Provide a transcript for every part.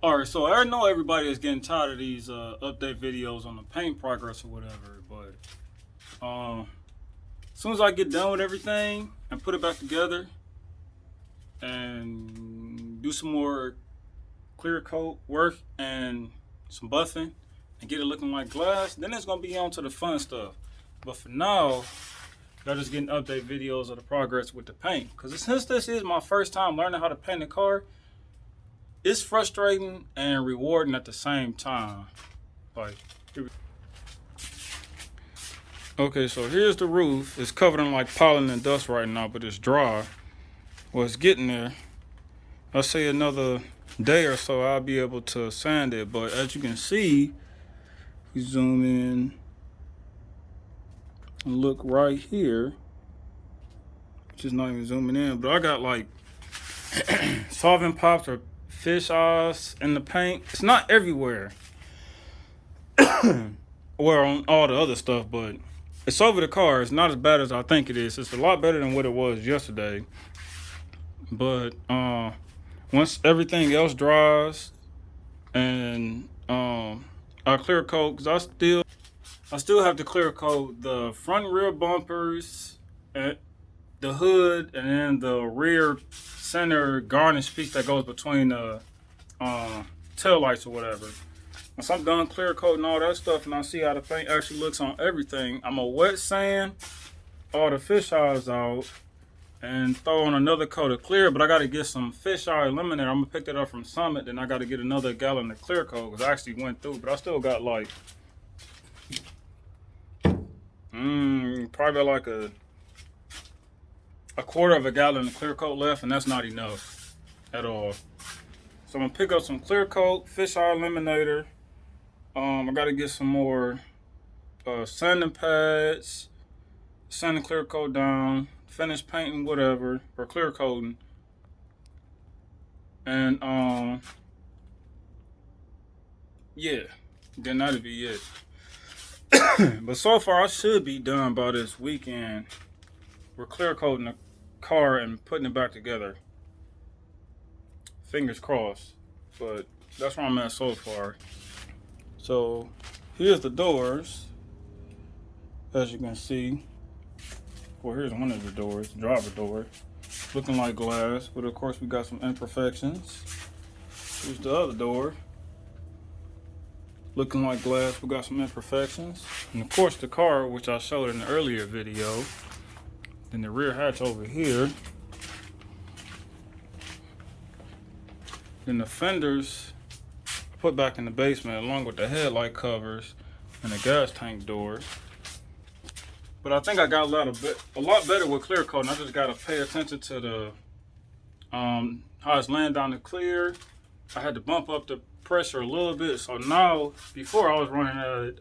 Alright, so I know everybody is getting tired of these update videos on the paint progress or whatever, but as soon as I get done with everything and put it back together and do some more clear coat work and some buffing and get it looking like glass, then it's going to be on to the fun stuff. But for now, y'all just getting update videos of the progress with the paint. Because since this is my first time learning how to paint a car, it's frustrating and rewarding at the same time. Okay, so here's the roof. It's covered in like pollen and dust right now, but it's dry. Well, it's getting there. I'll say another day or so I'll be able to sand it. But as you can see, we zoom in and look right here, which is not even zooming in, but I got like solvent pops or fish eyes in the paint. It's not everywhere or on all the other stuff, but it's over the car. It's not as bad as I think it is. It's a lot better than what it was yesterday. But once everything else dries and I clear coat, because I still have to clear coat the front and rear bumpers, and the hood, and then the rear center garnish piece that goes between the tail lights or whatever. Once I'm done clear coating all that stuff and I see how the paint actually looks on everything, I'm gonna wet sand all the fish eyes out and throw on another coat of clear. But I gotta get some fish eye eliminator. I'm gonna pick that up from Summit. Then I gotta get another gallon of clear coat because I actually went through, but I still got like probably like a quarter of a gallon of clear coat left, and that's not enough at all. So I'm gonna pick up some clear coat, fish eye eliminator. I gotta get some more sanding pads, sand and clear coat down, finish painting whatever, or clear coating. And yeah, then that'll be it. But so far I should be done by this weekend. We're clear coating the car and putting it back together. Fingers crossed. But that's where I'm at so far. So here's the doors, as you can see. Well, here's one of the doors, the driver door, looking like glass, but of course we got some imperfections. Here's the other door, looking like glass, we got some imperfections. And of course the car, which I showed in the earlier video. Then the rear hatch over here. Then the fenders put back in the basement along with the headlight covers and the gas tank doors. But I think I got a lot better with clear coating. I just gotta pay attention to the how it's laying down the clear. I had to bump up the pressure a little bit. So now, before I was running at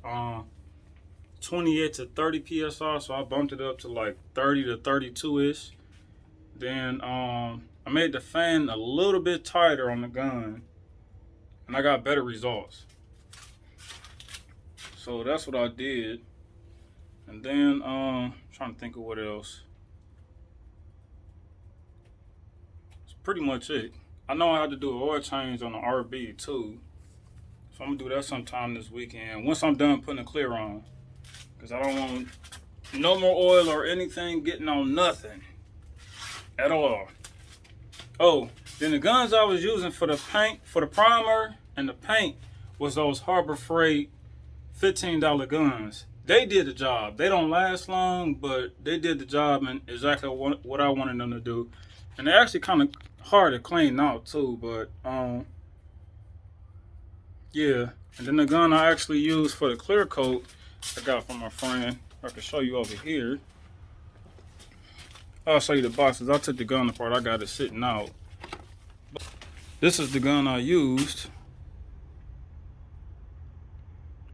28 to 30 psi, so I bumped it up to like 30 to 32-ish. Then I made the fan a little bit tighter on the gun, and I got better results. So that's what I did. And then trying to think of what else. That's pretty much it. I know I had to do an oil change on the RB too, so I'm gonna do that sometime this weekend once I'm done putting the clear on, because I don't want no more oil or anything getting on nothing at all. Oh, then the guns I was using for the paint, for the primer and the paint, was those Harbor Freight $15 guns. They did the job. They don't last long, but they did the job and exactly what I wanted them to do. And they're actually kind of hard to clean out too, but yeah. And then the gun I actually used for the clear coat, I got from my friend. I can show you over here. I'll show you the boxes. I took the gun apart. I got it sitting out. This is the gun I used.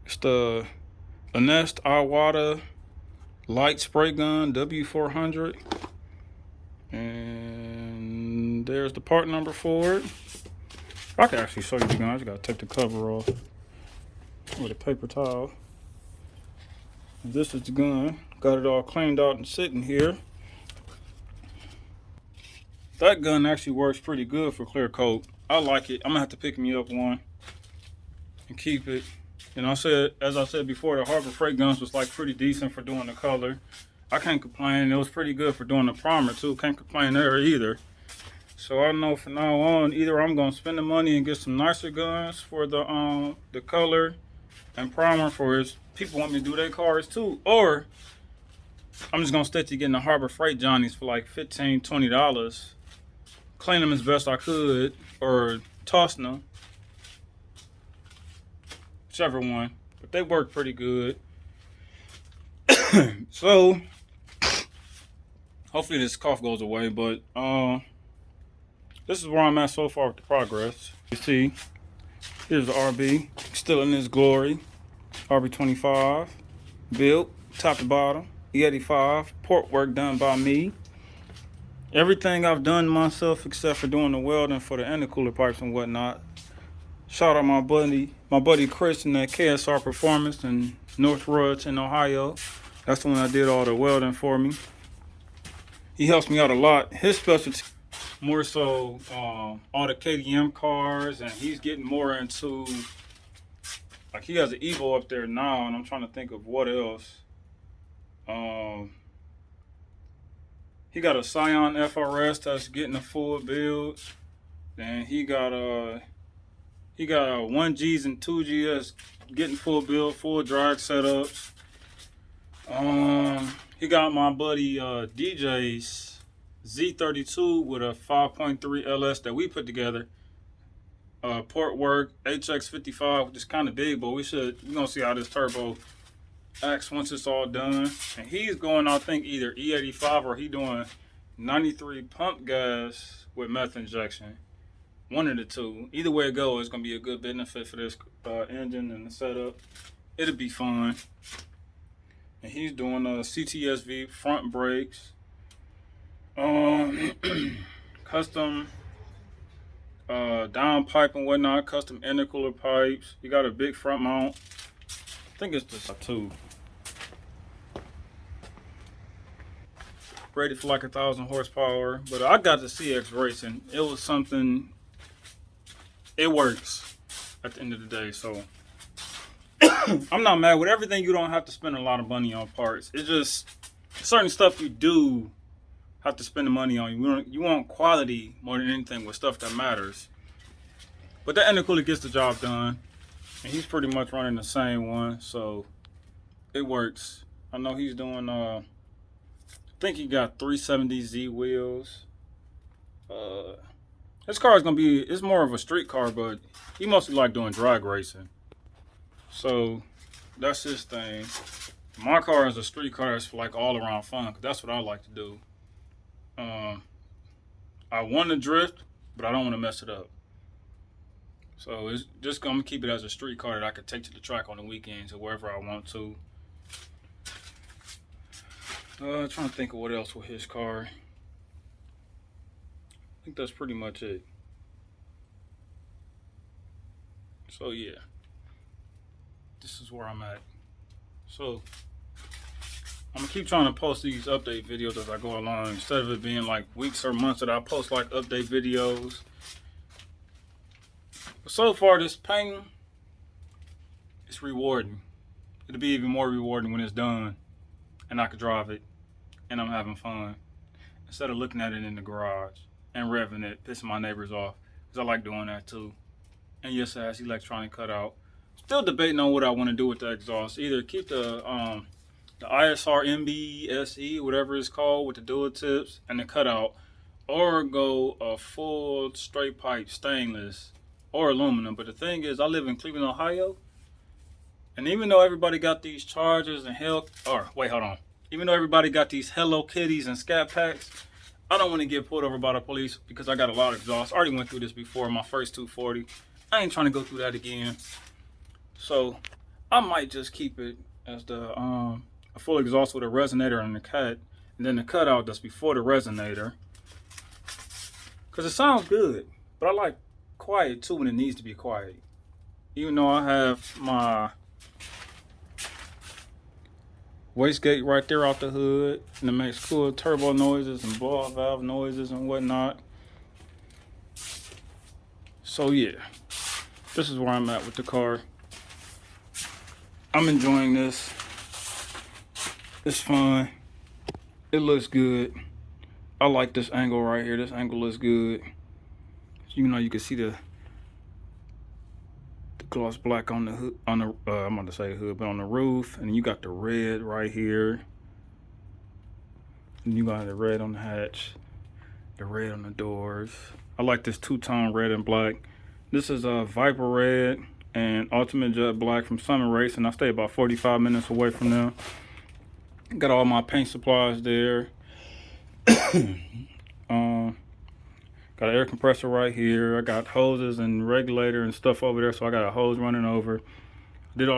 It's the Nest Iwata light spray gun W400. And there's the part number for it. I can actually show you the gun. I just gotta take the cover off with a paper towel. And this is the gun. Got it all cleaned out and sitting here. That gun actually works pretty good for clear coat. I like it. I'm gonna have to pick me up one and keep it. And as I said before, the Harbor Freight guns was like pretty decent for doing the color. I can't complain. It was pretty good for doing the primer too. Can't complain there either. So I know from now on, either I'm gonna spend the money and get some nicer guns for the color and primer for his people want me to do their cars too, or I'm just gonna stick to getting the Harbor Freight Johnnies for like $15-20, clean them as best I could, or tossing them, whichever one. But they work pretty good. So hopefully this cough goes away. But this is where I'm at so far with the progress. You see, here's the RB, still in its glory. RB25, built top to bottom. E85, port work done by me. Everything I've done myself except for doing the welding for the intercooler pipes and whatnot. Shout out my buddy Chris in that KSR Performance in North Rudd in Ohio. That's the one that did all the welding for me. He helps me out a lot. His specialty more so all the KDM cars, and he's getting more into, like, he has an Evo up there now, and I'm trying to think of what else. He got a Scion FRS that's getting a full build, and he got 1Gs and 2Gs that's getting full build, full drag setups. He got my buddy DJ's Z32 with a 5.3 LS that we put together. Port work, HX55, which is kind of big, but we're gonna see how this turbo acts once it's all done. And he's going, I think, either E85 or he doing 93 pump gas with meth injection. One of the two. Either way it goes, it's gonna be a good benefit for this engine and the setup. It'll be fun. And he's doing CTSV front brakes, custom down pipe and whatnot, custom intercooler pipes. He got a big front mount. I think it's the 2. Rated for like 1,000 horsepower. But I got the CX Racing. It was something, it works at the end of the day. So I'm not mad with everything. You don't have to spend a lot of money on parts. It's just certain stuff you do have to spend the money on. You want quality more than anything with stuff that matters. But that intercooler gets the job done. And he's pretty much running the same one, so it works. I know he's doing, I think he got 370Z wheels. This car is it's more of a street car, but he mostly like doing drag racing. So that's his thing. My car is a street car that's for like all around fun, because that's what I like to do. I want to drift, but I don't want to mess it up. So it's just going to keep it as a street car that I could take to the track on the weekends or wherever I want to. Trying to think of what else with his car. I think that's pretty much it. So yeah, this is where I'm at. So I'm gonna keep trying to post these update videos as I go along, instead of it being like weeks or months that I post like update videos. But so far, this painting, it's rewarding. It'll be even more rewarding when it's done and I can drive it and I'm having fun, instead of looking at it in the garage and revving it, pissing my neighbors off, because I like doing that too. And yes, it has electronic cutout. Still debating on what I want to do with the exhaust. Either keep the ISR MB SE, whatever it's called, with the dual tips and the cutout, or go a full straight pipe stainless or aluminum. But the thing is, I live in Cleveland, Ohio, and even though everybody got these Chargers and even though everybody got these Hello Kitties and Scat Packs, I don't want to get pulled over by the police because I got a lot of exhaust. I already went through this before, my first 240. I ain't trying to go through that again. So I might just keep it as the a full exhaust with a resonator and the cut, and then the cutout that's before the resonator, because it sounds good. But I like quiet too when it needs to be quiet. Even though I have my wastegate right there off the hood, and it makes cool turbo noises and ball valve noises and whatnot. So yeah, this is where I'm at with the car. I'm enjoying this. It's fun. It looks good. I like this angle right here. This angle looks good. You know, you can see the gloss black on the hood, on the I'm about to say hood, but on the roof, and you got the red right here. And you got the red on the hatch, the red on the doors. I like this two-tone red and black. This is a Viper red and Ultimate Jet Black from Summit Race, and I stay about 45 minutes away from them. Got all my paint supplies there. Got an air compressor right here. I got hoses and regulator and stuff over there, so I got a hose running over. Got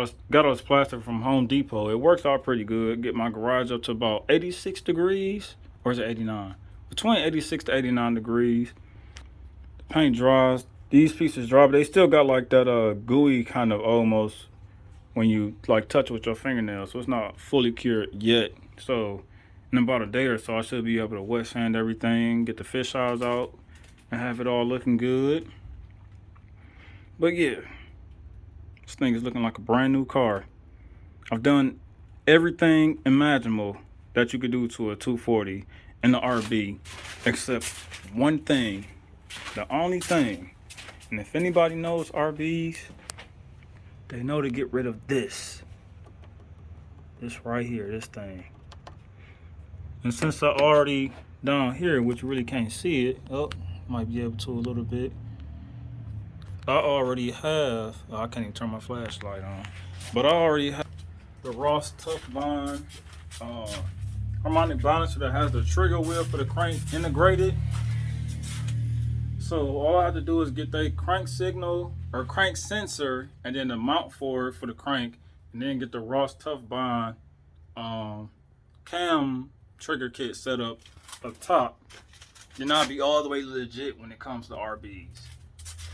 all this plastic from Home Depot. It works out pretty good. Get my garage up to about 86 degrees, or is it 89? Between 86 to 89 degrees. The paint dries. These pieces dry, but they still got like that gooey kind of almost when you like touch it with your fingernails. So it's not fully cured yet. So in about a day or so, I should be able to wet sand everything, get the fish eyes out, and have it all looking good. But yeah, this thing is looking like a brand new car. I've done everything imaginable that you could do to a 240 in the RB, except one thing. The only thing, and if anybody knows RBs, they know to get rid of this. This right here, this thing. And since I already down here, which you really can't see it, oh, might be able to a little bit. I already have, oh, I can't even turn my flashlight on, but I already have the Ross Tough Bond harmonic balancer that has the trigger wheel for the crank integrated. So all I have to do is get the crank signal or crank sensor and then the mount for it for the crank, and then get the Ross Tough Bond cam trigger kit set up top. Then I'll be all the way legit when it comes to RBs.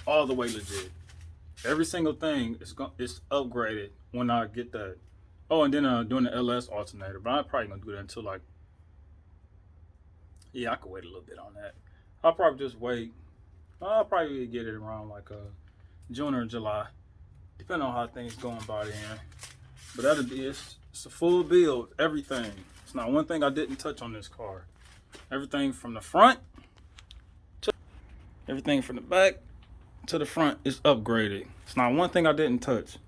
All the way legit. Every single thing is upgraded when I get that. Oh, and then doing the LS alternator, but I'm probably gonna do that until like, yeah, I could wait a little bit on that. I'll probably just wait. I'll probably get it around like June or July, depending on how things going by then. But that'll be it's a full build, everything. It's not one thing I didn't touch on this car. Everything from the front to everything from the back to the front is upgraded. It's not one thing I didn't touch.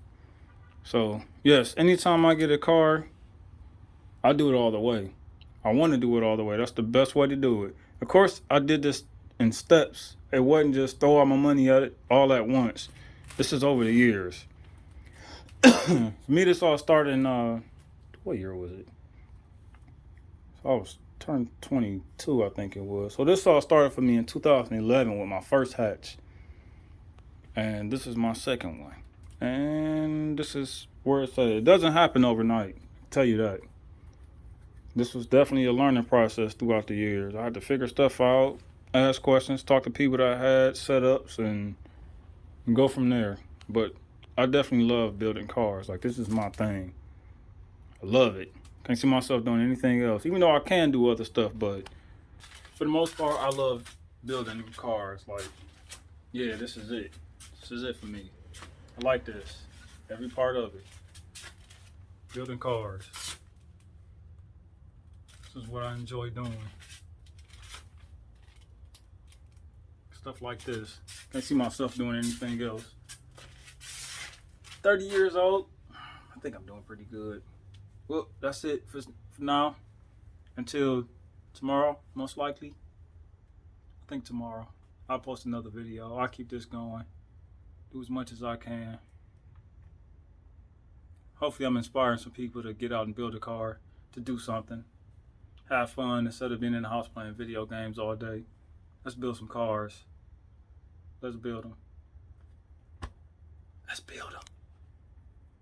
So yes, anytime I get a car, I do it all the way. I want to do it all the way. That's the best way to do it. Of course, I did this in steps. It wasn't just throw all my money at it all at once. This is over the years. For me, this all started in what year was it? So I was turned 22, I think it was. So this all started for me in 2011 with my first hatch. And this is my second one. And this is where it's at. It doesn't happen overnight, I'll tell you that. This was definitely a learning process throughout the years. I had to figure stuff out, ask questions, talk to people that had setups, and go from there. But I definitely love building cars. Like, this is my thing. I love it. Can't see myself doing anything else, even though I can do other stuff. But for the most part, I love building cars. Like, yeah, this is it. This is it for me. I like this. Every part of it. Building cars. This is what I enjoy doing. Stuff like this. Can't see myself doing anything else. 30 years old. I think I'm doing pretty good. Well, that's it for now. Until tomorrow, most likely. I think tomorrow. I'll post another video. I'll keep this going. Do as much as I can. Hopefully I'm inspiring some people to get out and build a car, to do something. Have fun instead of being in the house playing video games all day. Let's build some cars. Let's build them. Let's build them.